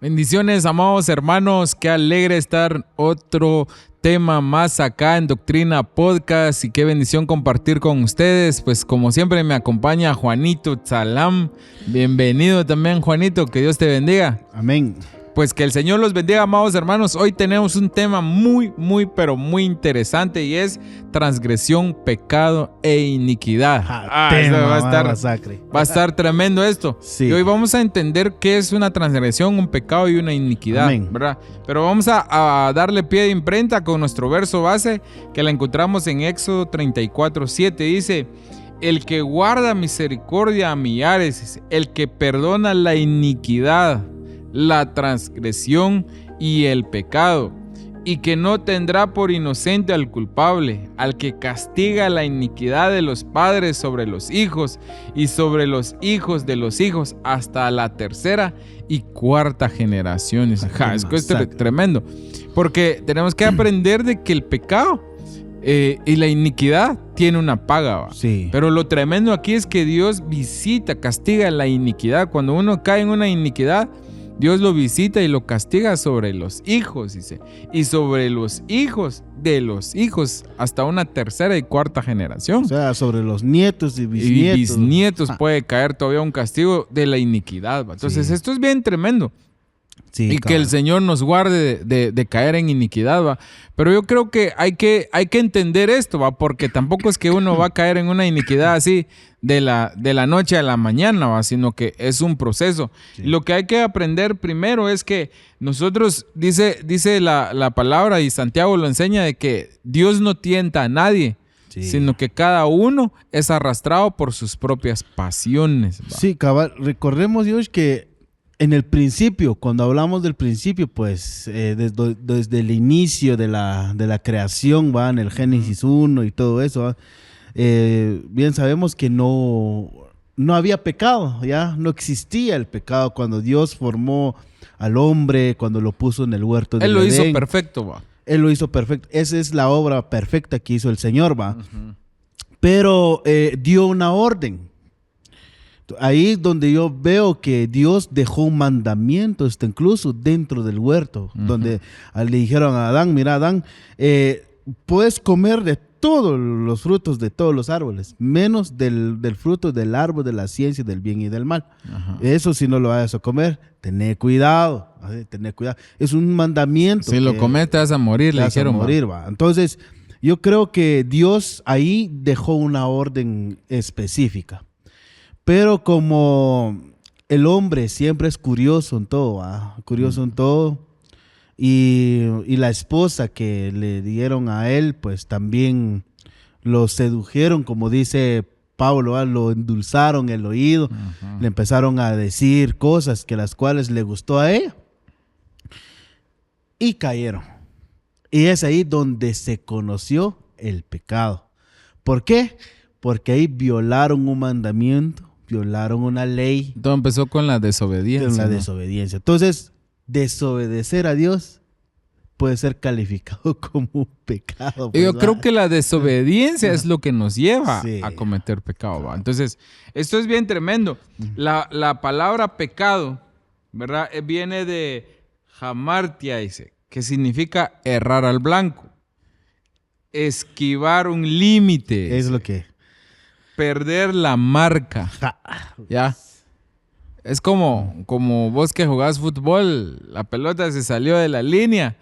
Bendiciones, amados hermanos, qué alegre estar otro tema más acá en Doctrina Podcast y qué bendición compartir con ustedes. Pues como siempre me acompaña Juanito Tsalam. Bienvenido también, Juanito, que Dios te bendiga. Amén. Pues que el Señor los bendiga, amados hermanos. Hoy tenemos un tema muy interesante y es transgresión, pecado e iniquidad. Va a estar tremendo esto. Sí. Y hoy vamos a entender qué es una transgresión, un pecado y una iniquidad. Amén. ¿Verdad? Pero vamos a darle pie de imprenta con nuestro verso base que la encontramos en Éxodo 34:7. Dice: el que guarda misericordia a millares, el que perdona la iniquidad, la transgresión y el pecado, y que no tendrá por inocente al culpable, al que castiga la iniquidad de los padres sobre los hijos y sobre los hijos de los hijos hasta la tercera y cuarta generación. Es que es tremendo, porque tenemos que aprender de que el pecado y la iniquidad tiene una paga, ¿va? Sí. Pero lo tremendo aquí es que Dios visita, castiga la iniquidad. Cuando uno cae en una iniquidad, Dios lo visita y lo castiga sobre los hijos, dice, y sobre los hijos de los hijos hasta una tercera y cuarta generación. O sea, sobre los nietos y bisnietos. Y bisnietos puede caer todavía un castigo de la iniquidad, ¿va? Entonces, Sí. Esto es bien tremendo. Sí, Y que el Señor nos guarde de caer en iniquidad, ¿va? Pero yo creo que hay que entender esto, ¿va? Porque tampoco es que uno va a caer en una iniquidad así de la noche a la mañana, ¿va? Sino que es un proceso. Sí. Lo que hay que aprender primero es que nosotros, dice la palabra, y Santiago lo enseña, de que Dios no tienta a nadie, Sí. sino que cada uno es arrastrado por sus propias pasiones, ¿va? Sí, cabal. Recordemos, Dios, que en el principio, cuando hablamos del principio, pues desde el inicio de la creación, ¿va? En el Génesis 1 y todo eso, ¿va? Bien sabemos que no había pecado, ya no existía el pecado cuando Dios formó al hombre, cuando lo puso en el huerto del Él lo hizo Edén. perfecto, ¿va? Él lo hizo perfecto. Esa es la obra perfecta que hizo el Señor, ¿va? Pero dio una orden. Ahí donde yo veo que Dios dejó un mandamiento, incluso dentro del huerto, donde le dijeron a Adán: mira, Adán, puedes comer de todos los frutos de todos los árboles, menos del fruto del árbol de la ciencia del bien y del mal. Ajá. Eso si no lo vayas a comer, tené cuidado, tené cuidado. Es un mandamiento. Si lo comes te vas a morir, le vas a dijeron. morir, ¿va? Entonces, yo creo que Dios ahí dejó una orden específica. Pero como el hombre siempre es curioso en todo, ¿va? Curioso en todo, y la esposa que le dieron a él, pues también lo sedujeron, como dice Pablo, ¿va? Lo endulzaron el oído, le empezaron a decir cosas que las cuales le gustó a ella, y cayeron. Y es ahí donde se conoció el pecado. ¿Por qué? Porque ahí violaron un mandamiento, violaron una ley. Todo empezó con la desobediencia. Con la ¿no? desobediencia. Entonces, desobedecer a Dios puede ser calificado como un pecado. Yo creo que la desobediencia es lo que nos lleva Sí. a cometer pecado, ¿va? Entonces, esto es bien tremendo. La palabra pecado, ¿verdad? Viene de hamartia, dice, que significa errar al blanco, esquivar un límite, Es lo que... perder la marca, ¿ya? Es como vos que jugás fútbol, la pelota se salió de la línea,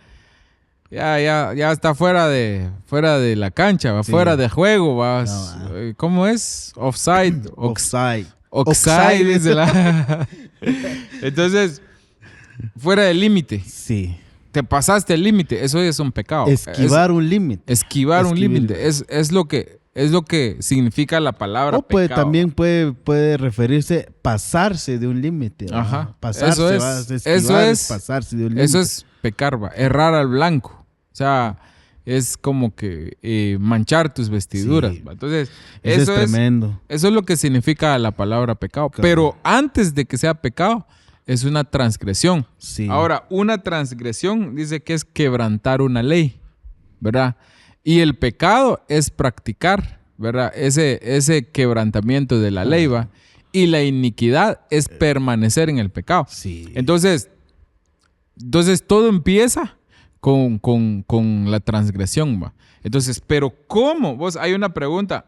ya está fuera de la cancha, va, Sí. fuera de juego, va. No, ¿Cómo es? Offside. Offside. Oxide, dice la... Entonces, fuera del límite. Sí. Te pasaste el límite, eso es un pecado. Esquivar un límite. Esquivar un límite, es lo que significa la palabra O puede, pecado. también puede referirse pasarse de un límite. ¿va? Ajá. Pasarse, Eso es. ¿va? Esquivar Eso es. pasarse de un límite. Eso es pecar, va, errar al blanco. O sea, es como que manchar tus vestiduras. Sí. Va. Entonces, Eso es tremendo. Eso es lo que significa la palabra pecado. Claro. Pero antes de que sea pecado, es una transgresión. Sí. Ahora, una transgresión dice que es quebrantar una ley, ¿verdad? Y el pecado es practicar, ¿verdad? Ese quebrantamiento de la ley, ¿va? Y la iniquidad es permanecer en el pecado. Sí. Entonces, Entonces todo empieza con la transgresión, ¿va? Entonces, pero ¿cómo? Hay una pregunta,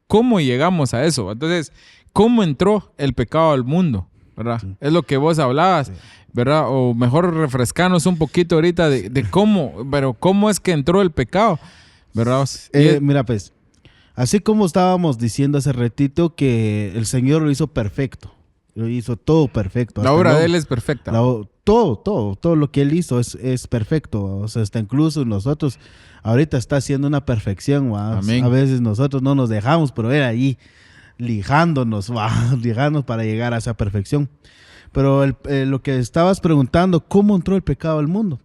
¿cómo llegamos a eso? Entonces, ¿cómo entró el pecado al mundo? ¿Verdad? Sí. Es lo que vos hablabas, sí. ¿Verdad? O mejor refrescarnos un poquito ahorita de cómo, pero ¿cómo es que entró el pecado? ¿Verdad? Mira, pues, así como estábamos diciendo hace ratito que el Señor lo hizo perfecto, lo hizo todo perfecto. La obra de Él es perfecta. Todo lo que Él hizo es perfecto. O sea, hasta incluso nosotros ahorita está haciendo una perfección. Amén. A veces nosotros no nos dejamos, pero era ahí lijándonos para llegar a esa perfección. Pero lo que estabas preguntando, ¿cómo entró el pecado al mundo?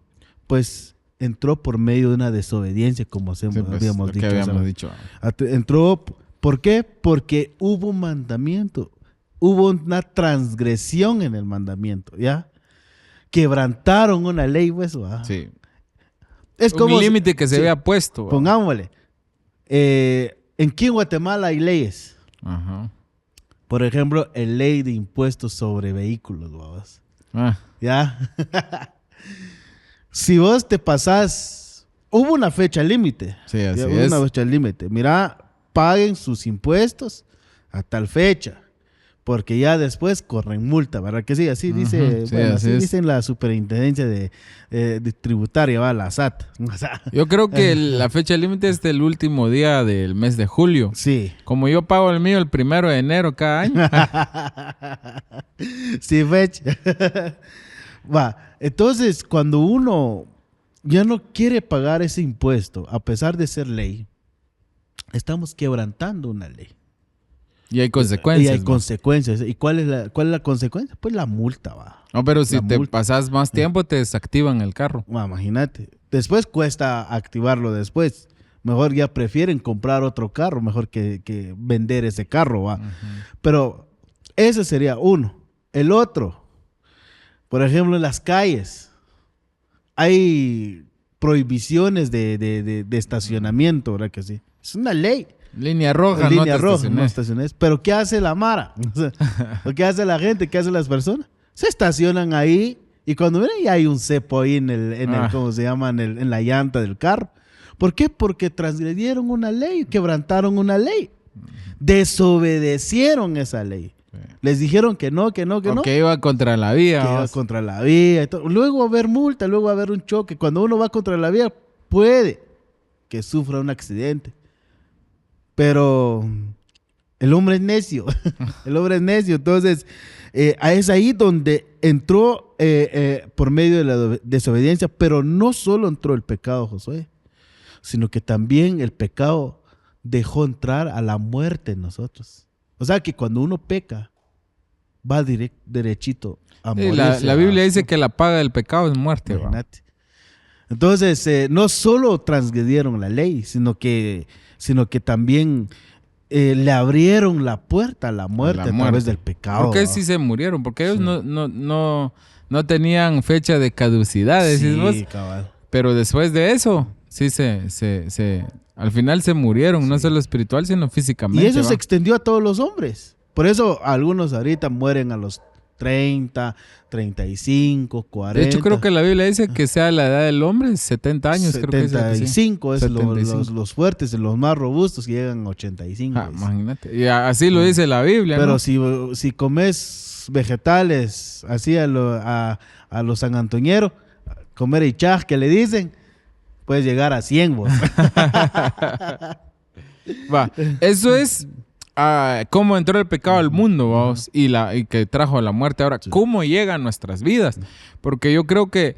Pues entró por medio de una desobediencia, como habíamos dicho. Entró, ¿por qué? Porque hubo un mandamiento, hubo una transgresión en el mandamiento, ¿ya? Quebrantaron una ley, pues, ¿va? Sí. Es como un límite que se había puesto. Pongámosle. Aquí en Guatemala hay leyes. Ajá. Por ejemplo, el ley de impuestos sobre vehículos, ¿va? ¿Ya? Si vos te pasás, hubo una fecha límite. Sí, así hubo una fecha límite. Mira, paguen sus impuestos a tal fecha, porque ya después corren multa, ¿verdad? Que sí, así dice, sí, bueno, así dicen la superintendencia de tributaria, va, la SAT. Yo creo que la fecha límite es del último día del mes de julio. Sí. Como yo pago el mío el 1 de enero cada año. Sí, fecha. Va, entonces cuando uno ya no quiere pagar ese impuesto, a pesar de ser ley, estamos quebrantando una ley. Y hay consecuencias. Y hay consecuencias. ¿Y cuál es la consecuencia? Pues la multa, va. No, pero si te pasas más tiempo, te desactivan el carro. Imagínate. Después cuesta activarlo después. Mejor ya prefieren comprar otro carro, mejor que vender ese carro, va. Pero ese sería uno. El otro, por ejemplo, en las calles hay prohibiciones de estacionamiento, ¿verdad que sí? Es una ley. Línea roja, no estaciones. Pero ¿qué hace la mara? ¿O qué hace la gente? ¿Qué hacen las personas? Se estacionan ahí y cuando ven ya hay un cepo ahí en el ¿cómo se llama? En la llanta del carro. ¿Por qué? Porque transgredieron una ley, quebrantaron una ley. Desobedecieron esa ley. Les dijeron que no. Porque iba contra la vía. Iba contra la vía. Luego va a haber multa, luego va a haber un choque. Cuando uno va contra la vía, puede que sufra un accidente. Pero el hombre es necio. El hombre es necio. Entonces, es ahí donde entró por medio de la desobediencia. Pero no solo entró el pecado, Josué, sino que también el pecado dejó entrar a la muerte en nosotros. O sea que cuando uno peca, va derechito a morir. La Biblia dice que la paga del pecado es muerte. Entonces, no solo transgredieron la ley, sino que también le abrieron la puerta a la muerte a través del pecado. ¿Por qué sí se murieron? Porque ellos no tenían fecha de caducidad. Sí, cabal. Pero después de eso, sí al final se murieron, no solo espiritual, sino físicamente. Y eso se extendió a todos los hombres. Por eso algunos ahorita mueren a los 30, 35, 40. De hecho, creo que la Biblia dice que sea la edad del hombre 70 años. 75 creo que sí. 75 es los fuertes, los más robustos que llegan a 85. Imagínate. Y así lo dice la Biblia. Pero ¿no? si comes vegetales así a los sanantoñeros, comer ichaj que le dicen, puedes llegar a 100 vos. Eso es cómo entró el pecado al mundo, vamos, y que trajo la muerte. Ahora, ¿cómo llega a nuestras vidas? Porque yo creo que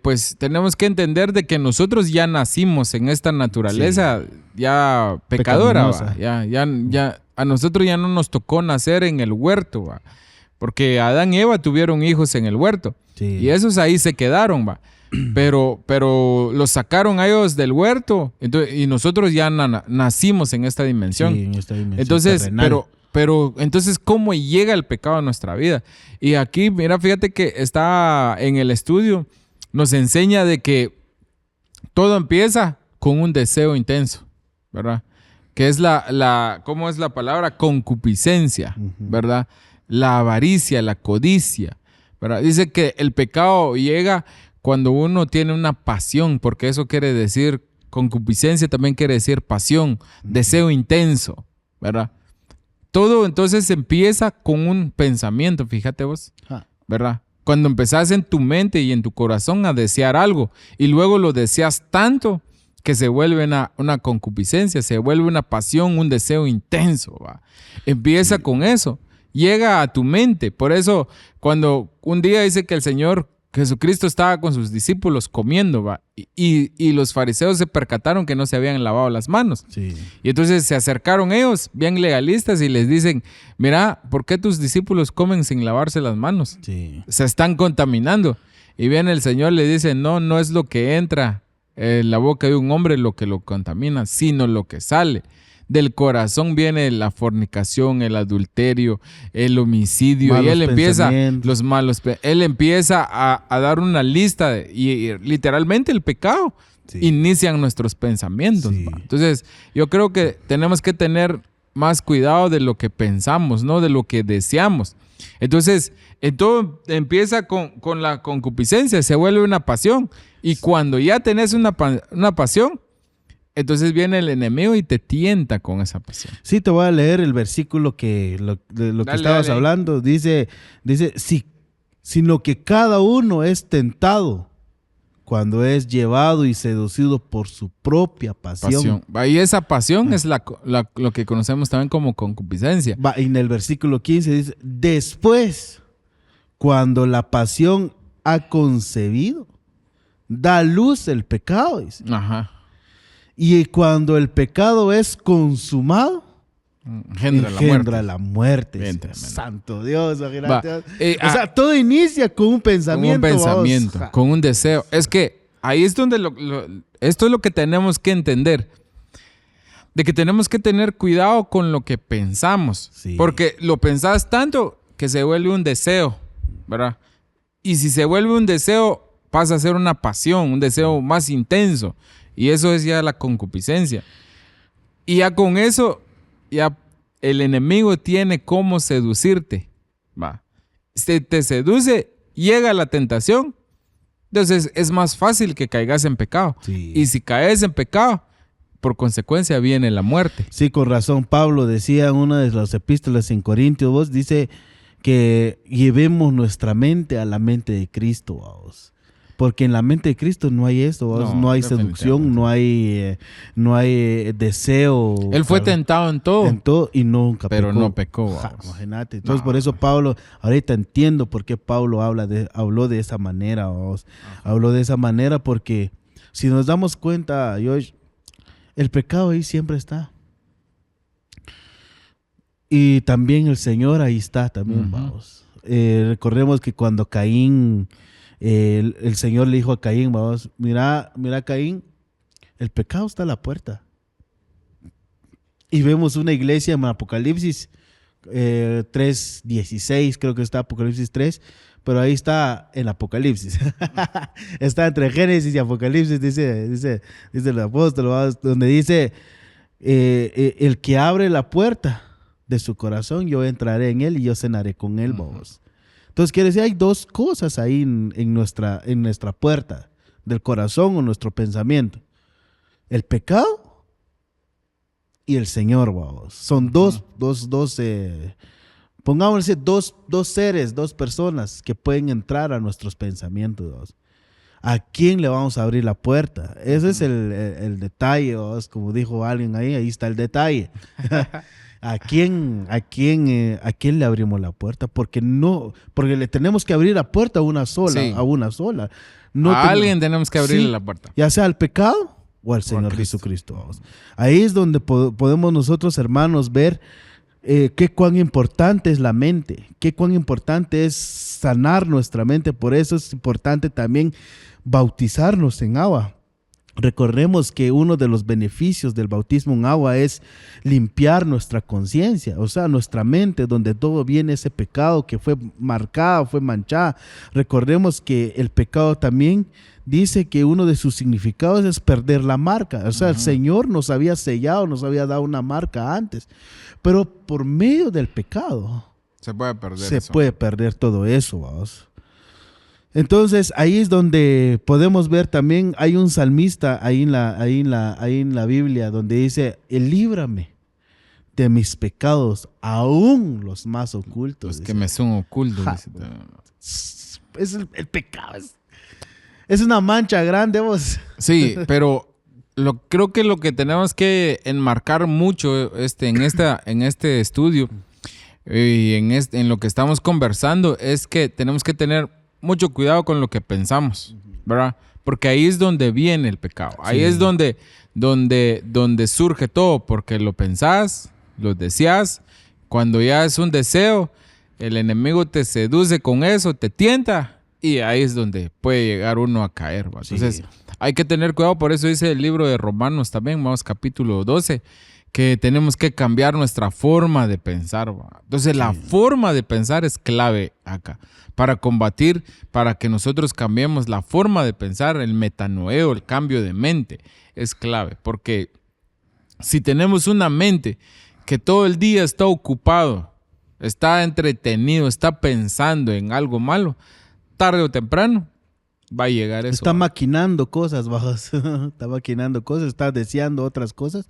pues tenemos que entender de que nosotros ya nacimos en esta naturaleza ya pecadora, ya a nosotros ya no nos tocó nacer en el huerto, ¿va? Porque Adán y Eva tuvieron hijos en el huerto y esos ahí se quedaron, va. Pero los sacaron a ellos del huerto, y nosotros ya nacimos en esta dimensión. Sí, en esta dimensión entonces, terrenal. pero entonces, ¿cómo llega el pecado a nuestra vida? Y aquí, mira, fíjate que está en el estudio, nos enseña de que todo empieza con un deseo intenso, ¿verdad? Que es ¿cómo es la palabra? Concupiscencia, ¿verdad? La avaricia, la codicia, ¿verdad? Dice que el pecado llega cuando uno tiene una pasión, porque eso quiere decir, concupiscencia también quiere decir pasión, deseo intenso, ¿verdad? Todo entonces empieza con un pensamiento, fíjate vos, ¿verdad? Cuando empezás en tu mente y en tu corazón a desear algo y luego lo deseas tanto que se vuelve una concupiscencia, se vuelve una pasión, un deseo intenso, ¿va? Empieza con eso, llega a tu mente. Por eso, cuando un día dice que el Señor Jesucristo estaba con sus discípulos comiendo, ¿va? Y los fariseos se percataron que no se habían lavado las manos. Sí. Y entonces se acercaron ellos, bien legalistas, y les dicen, mira, ¿por qué tus discípulos comen sin lavarse las manos? Sí. Se están contaminando. Y viene el Señor, le dice, no es lo que entra en la boca de un hombre lo que lo contamina, sino lo que sale. Del corazón viene la fornicación, el adulterio, el homicidio, malos y él empieza pensamientos. Él empieza a dar una lista y literalmente el pecado inician nuestros pensamientos. Sí. Entonces, yo creo que tenemos que tener más cuidado de lo que pensamos, ¿no? De lo que deseamos. Entonces, todo empieza con la concupiscencia, se vuelve una pasión. Y cuando ya tenés una pasión, entonces viene el enemigo y te tienta con esa pasión. Sí, te voy a leer el versículo de lo que estabas hablando. Dice, sino que cada uno es tentado cuando es llevado y seducido por su propia pasión. Y esa pasión es lo que conocemos también como concupiscencia. En el versículo 15 dice, después, cuando la pasión ha concebido, da luz el pecado, dice. Ajá. Y cuando el pecado es consumado, engendra la muerte. Santo Dios. O sea, todo inicia con un pensamiento. Con un deseo. Es que ahí es donde esto es lo que tenemos que entender. De que tenemos que tener cuidado con lo que pensamos. Sí. Porque lo pensás tanto que se vuelve un deseo, ¿verdad? Y si se vuelve un deseo, pasa a ser una pasión, un deseo más intenso. Y eso es ya la concupiscencia. Y ya con eso, ya el enemigo tiene cómo seducirte. Va. Si te seduce, llega la tentación. Entonces es más fácil que caigas en pecado. Sí. Y si caes en pecado, por consecuencia viene la muerte. Sí, con razón. Pablo decía en una de las epístolas en Corintios, dice que llevemos nuestra mente a la mente de Cristo, vamos. Porque en la mente de Cristo no hay esto, no hay seducción, no hay deseo. Él fue tentado en todo. Y nunca pero pecó. No pecó. Imagínate. Entonces por eso Pablo, ahorita entiendo por qué Pablo habló de esa manera. Habló de esa manera porque si nos damos cuenta, Josh, el pecado ahí siempre está. Y también el Señor ahí está también, vamos. Recordemos que cuando Caín... El Señor le dijo a Caín, vamos, mira Caín, el pecado está a la puerta. Y vemos una iglesia en Apocalipsis 3:16, creo que está Apocalipsis 3, pero ahí está en Apocalipsis. Está entre Génesis y Apocalipsis, dice el apóstol, ¿vamos? Donde dice, el que abre la puerta de su corazón, yo entraré en él y yo cenaré con él, vamos. Entonces quiere decir, hay dos cosas ahí en nuestra puerta del corazón o nuestro pensamiento. El pecado y el Señor, vamos. Son pongámosle dos seres, dos personas que pueden entrar a nuestros pensamientos, vamos. ¿A quién le vamos a abrir la puerta? Ese es el detalle, vamos. Como dijo alguien ahí está el detalle. ¿A quién le abrimos la puerta? Porque le tenemos que abrir la puerta a una sola. Sí. A alguien tenemos que abrirle la puerta. Ya sea al pecado o al Señor Jesucristo. Vamos. Ahí es donde podemos nosotros, hermanos, ver qué cuán importante es la mente, qué cuán importante es sanar nuestra mente. Por eso es importante también bautizarnos en agua. Recordemos que uno de los beneficios del bautismo en agua es limpiar nuestra conciencia, o sea, nuestra mente, donde todo viene ese pecado que fue marcado, fue manchada. Recordemos que el pecado también dice que uno de sus significados es perder la marca. O sea, el Señor nos había sellado, nos había dado una marca antes, pero por medio del pecado se puede perder puede perder todo eso, vamos. Entonces ahí es donde podemos ver también, hay un salmista ahí en la Biblia donde dice, líbrame de mis pecados, aún los más ocultos. Los que me son ocultos. Es el pecado. Es una mancha grande, vos. Sí, pero creo que lo que tenemos que enmarcar mucho en este estudio y en lo que estamos conversando es que tenemos que tener mucho cuidado con lo que pensamos, ¿verdad? Porque ahí es donde viene el pecado. Ahí es donde surge todo, porque lo pensás, lo deseas. Cuando ya es un deseo, el enemigo te seduce con eso, te tienta, y ahí es donde puede llegar uno a caer, ¿va? Entonces, hay que tener cuidado. Por eso dice el libro de Romanos también, vamos, capítulo 12, que tenemos que cambiar nuestra forma de pensar, ¿va? Entonces, la forma de pensar es clave acá. Para combatir, para que nosotros cambiemos la forma de pensar, el metanoeo, el cambio de mente, es clave. Porque si tenemos una mente que todo el día está ocupado, está entretenido, está pensando en algo malo, tarde o temprano va a llegar eso. Está maquinando cosas, bajos. Está maquinando cosas, está deseando otras cosas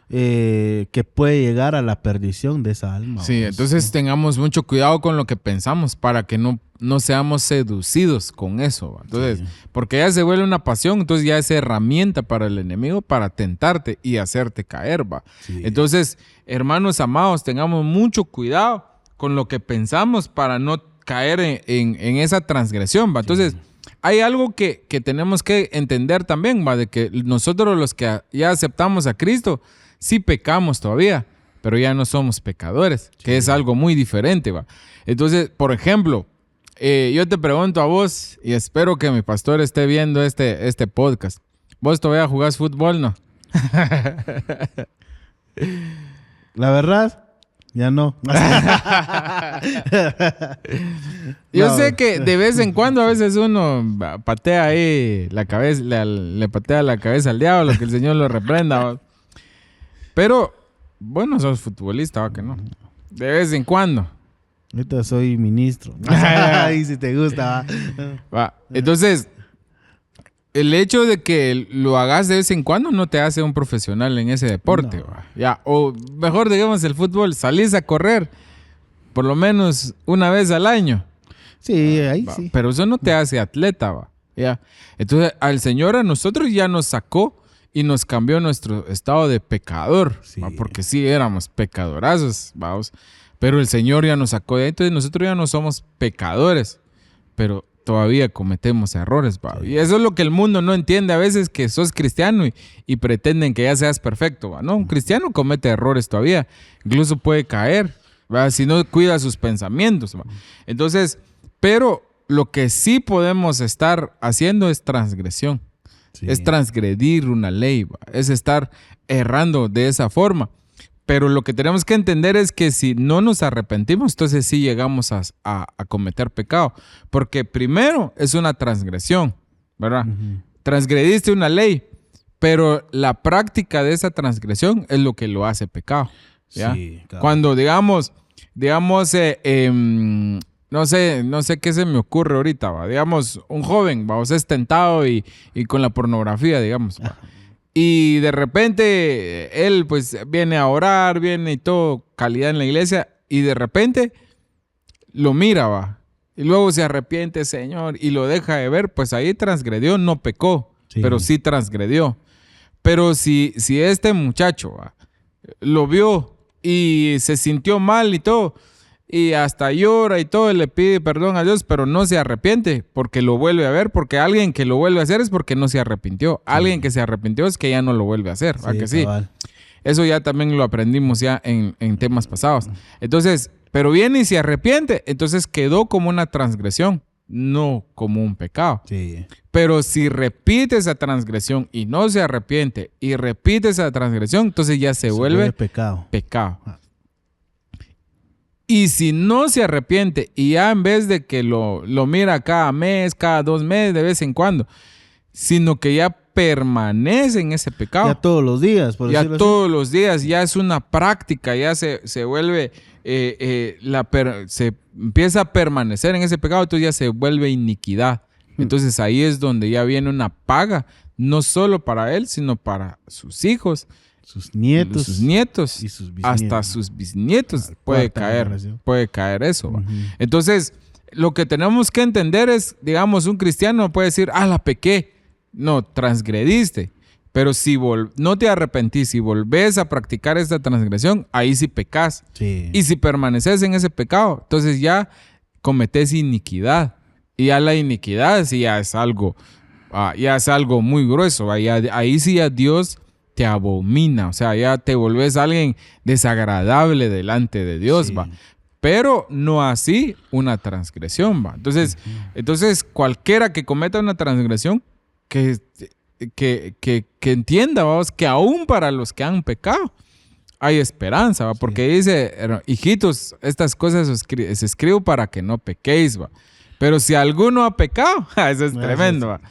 que puede llegar a la perdición de esa alma. Sí, entonces tengamos mucho cuidado con lo que pensamos para que no seamos seducidos con eso. Entonces, porque ya se vuelve una pasión, entonces ya es herramienta para el enemigo para tentarte y hacerte caer, ¿va? Sí. Entonces, hermanos amados, tengamos mucho cuidado con lo que pensamos para no caer en esa transgresión, ¿va? Entonces, hay algo que tenemos que entender también, ¿va? De que nosotros los que ya aceptamos a Cristo, sí pecamos todavía, pero ya no somos pecadores, que es algo muy diferente, ¿va? Entonces, por ejemplo, yo te pregunto a vos, y espero que mi pastor esté viendo este podcast. ¿Vos todavía jugás fútbol, no? La verdad, ya no. Yo sé que de vez en cuando a veces uno patea ahí la cabeza, le patea la cabeza al diablo, que el Señor lo reprenda, ¿va? Pero, bueno, sos futbolista, ¿va? Que no. De vez en cuando. Ahorita soy ministro. Ay, si te gusta, va. Entonces, el hecho de que lo hagas de vez en cuando no te hace un profesional en ese deporte. No. ¿Va? Ya. O mejor, digamos, el fútbol, salís a correr por lo menos una vez al año. Sí, ahí va. Sí. Pero eso no te hace atleta, ¿va? Ya. Entonces, al Señor a nosotros ya nos sacó y nos cambió nuestro estado de pecador, sí. Porque sí éramos pecadorazos, vamos. Pero el Señor ya nos sacó de ahí, entonces nosotros ya no somos pecadores, pero todavía cometemos errores, ¿va? Sí. Y eso es lo que el mundo no entiende a veces, que sos cristiano y pretenden que ya seas perfecto, ¿va? No, un cristiano comete errores todavía, incluso puede caer, ¿va? Si no cuida sus pensamientos, ¿va? Entonces, pero lo que sí podemos estar haciendo es transgresión. Sí. Es transgredir una ley, ¿va? Es estar errando de esa forma. Pero lo que tenemos que entender es que si no nos arrepentimos, entonces sí llegamos a cometer pecado. Porque primero es una transgresión, ¿verdad? Uh-huh. Transgrediste una ley, pero la práctica de esa transgresión es lo que lo hace pecado, ¿ya? Sí, claro. Cuando digamos, no sé qué se me ocurre ahorita, ¿va? Digamos, un joven, ¿va? O sea, es tentado y con la pornografía, digamos, ¿va? Y de repente él pues viene a orar, viene y todo, calidad en la iglesia, y de repente lo mira, ¿va? Y luego se arrepiente, Señor, y lo deja de ver, pues ahí transgredió, no pecó, sí. Pero sí transgredió. Pero si este muchacho, ¿va? Lo vio y se sintió mal y todo, y hasta llora y todo, le pide perdón a Dios, pero no se arrepiente porque lo vuelve a ver, porque alguien que lo vuelve a hacer es porque no se arrepintió. Sí. Alguien que se arrepintió es que ya no lo vuelve a hacer, ¿va? Sí, que sí? Eso ya también lo aprendimos ya en temas pasados. Entonces, pero viene y se arrepiente, entonces quedó como una transgresión, no como un pecado. Sí. Pero si repite esa transgresión y no se arrepiente y repite esa transgresión, entonces ya se vuelve pecado. Y si no se arrepiente y ya en vez de que lo mira cada mes, cada 2 meses, de vez en cuando, sino que ya permanece en ese pecado. Ya todos los días, por decirlo así. Ya todos los días, ya es una práctica, ya se vuelve, se empieza a permanecer en ese pecado, entonces ya se vuelve iniquidad. Entonces ahí es donde ya viene una paga, no solo para él, sino para sus hijos, sus nietos y sus bisnietos. hasta sus bisnietos puede caer eso. ¿va? Ujú. Entonces, lo que tenemos que entender es, digamos, un cristiano no puede decir, la pequé. No, transgrediste. Pero si no te arrepentís y volvés a practicar esta transgresión, ahí sí pecás. Sí. Y si permaneces en ese pecado, entonces ya cometés iniquidad. Y ya la iniquidad sí ya es algo muy grueso. ¿Va? Ahí sí ya Dios te abomina. O sea, ya te volvés alguien desagradable delante de Dios. Sí. ¿Va? Pero no así una transgresión. ¿Va? Entonces, cualquiera que cometa una transgresión, que entienda, vamos, que aún para los que han pecado hay esperanza, ¿va? Porque dice, hijitos, estas cosas se escribo para que no pequéis, ¿va? Pero si alguno ha pecado, eso es tremendo, ¿va?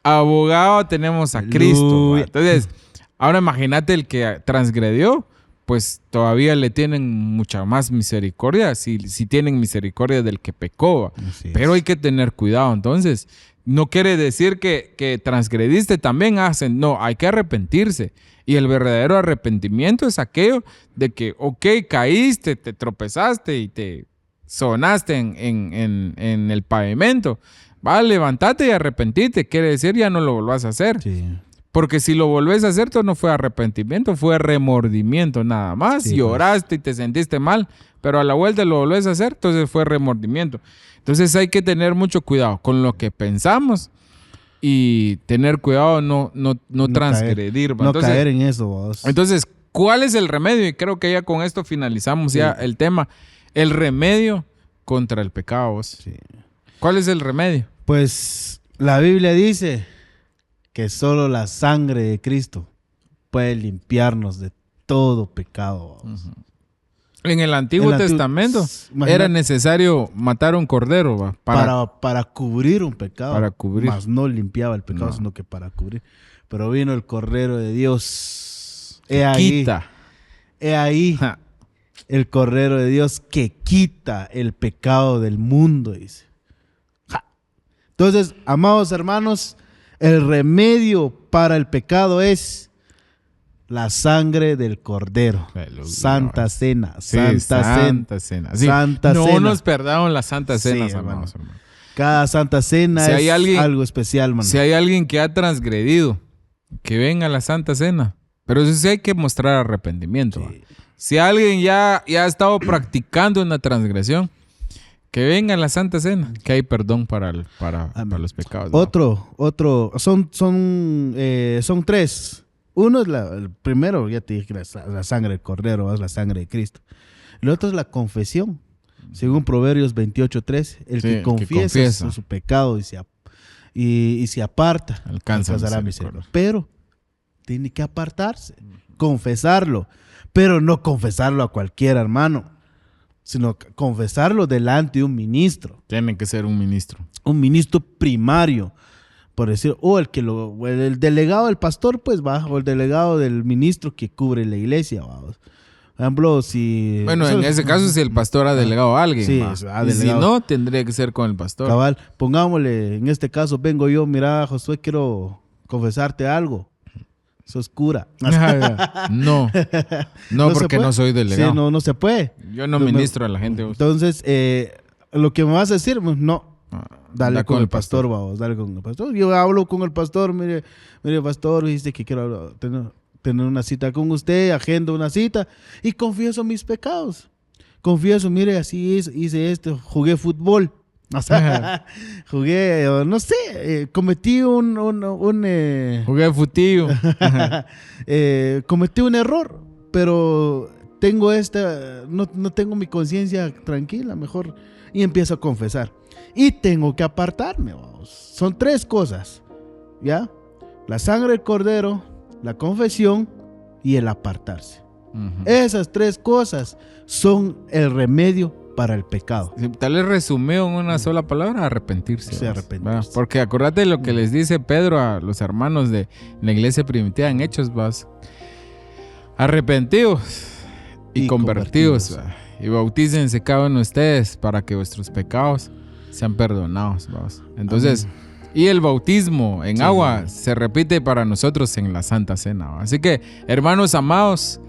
Abogado tenemos a Cristo, ¿va? Entonces, ahora imagínate el que transgredió, pues todavía le tienen mucha más misericordia, si tienen misericordia del que pecó, ¿va? Pero hay que tener cuidado, entonces. No quiere decir que transgrediste también no, hay que arrepentirse. Y el verdadero arrepentimiento es aquello de que, caíste, te tropezaste y te sonaste en el pavimento. Levántate y arrepentite. Quiere decir, ya no lo volvás a hacer. Sí. Porque si lo volvés a hacer, esto no fue arrepentimiento, fue remordimiento nada más. Sí, lloraste y te sentiste mal, pero a la vuelta lo volvés a hacer, entonces fue remordimiento. Entonces hay que tener mucho cuidado con lo que pensamos y tener cuidado no transgredir. No caer en eso. Vos. Entonces, ¿cuál es el remedio? Y creo que ya con esto finalizamos ya el tema. El remedio contra el pecado. Vos. Sí. ¿Cuál es el remedio? Pues la Biblia dice que solo la sangre de Cristo puede limpiarnos de todo pecado. Uh-huh. En el Antiguo Testamento era necesario matar un cordero, ¿va? Para cubrir un pecado. Para cubrir. Mas no limpiaba el pecado, sino que para cubrir. Pero vino el Cordero de Dios. He ahí el Cordero de Dios que quita el pecado del mundo, dice. Entonces, amados hermanos, el remedio para el pecado es la sangre del Cordero. Santa Cena. Santa Cena. Sí. No nos perdamos las Santas Cenas, hermanos. Cada Santa Cena es algo especial, hermano. Si hay alguien que ha transgredido, que venga a la Santa Cena. Pero eso sí hay que mostrar arrepentimiento. Sí. Si alguien ya ha estado practicando una transgresión, que venga a la Santa Cena, que hay perdón para los pecados. Otro. Son tres. Uno es el primero, ya te dije, la sangre del Cordero, es la sangre de Cristo. El otro es la confesión. Según Proverbios 28:3, el que confiesa su pecado y se aparta, alcanzará misericordia. Pero tiene que apartarse, confesarlo, pero no confesarlo a cualquiera, hermano, sino confesarlo delante de un ministro. Tiene que ser un ministro. Un ministro primario. Por decir, el delegado del pastor, pues va, o el delegado del ministro que cubre la iglesia, va. Por ejemplo, si... Bueno, en ese caso, si el pastor ha delegado a alguien, sí, y si no, tendría que ser con el pastor. Cabal, pongámosle, en este caso, vengo yo, mira, Josué, quiero confesarte algo. Sos cura. No, porque no soy delegado. Sí, no se puede. Yo no ministro a la gente. Entonces, lo que me vas a decir, no. Dale con el pastor, vamos, dale con el pastor. Yo hablo con el pastor, mire, pastor, dice que quiero tener una cita con usted, agendo una cita y confieso mis pecados. Confieso, mire, así hice esto, jugué fútbol. O sea, jugué, no sé, cometí jugué futillo. Cometí un error, pero tengo no tengo mi conciencia tranquila, mejor, y empiezo a confesar. Y tengo que apartarme, vamos. Son tres cosas, ¿ya? La sangre del Cordero, la confesión y el apartarse. Uh-huh. Esas tres cosas son el remedio para el pecado. Tal vez resumido en una sola palabra, arrepentirse. Sí, arrepentirse. Porque acuérdate de lo que les dice Pedro a los hermanos de la iglesia primitiva en Hechos, vas. Arrepentidos y convertidos. Y bautícense cada uno de ustedes para que vuestros pecados sean perdonados. Vamos. Entonces, Y el bautismo en Sí. agua se repite para nosotros en la Santa Cena. Así que, hermanos amados,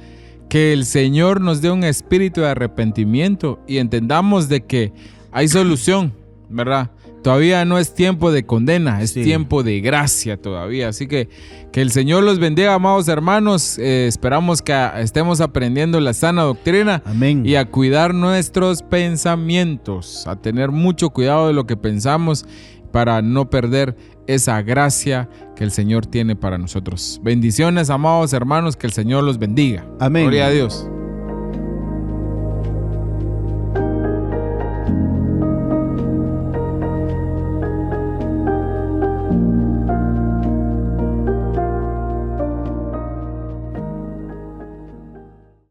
que el Señor nos dé un espíritu de arrepentimiento y entendamos de que hay solución, ¿verdad? Todavía no es tiempo de condena, es tiempo de gracia todavía. Así que el Señor los bendiga, amados hermanos. Esperamos que estemos aprendiendo la sana doctrina. Amén. Y a cuidar nuestros pensamientos, a tener mucho cuidado de lo que pensamos para no perder esa gracia que el Señor tiene para nosotros. Bendiciones, amados hermanos, que el Señor los bendiga. Amén. Gloria a Dios.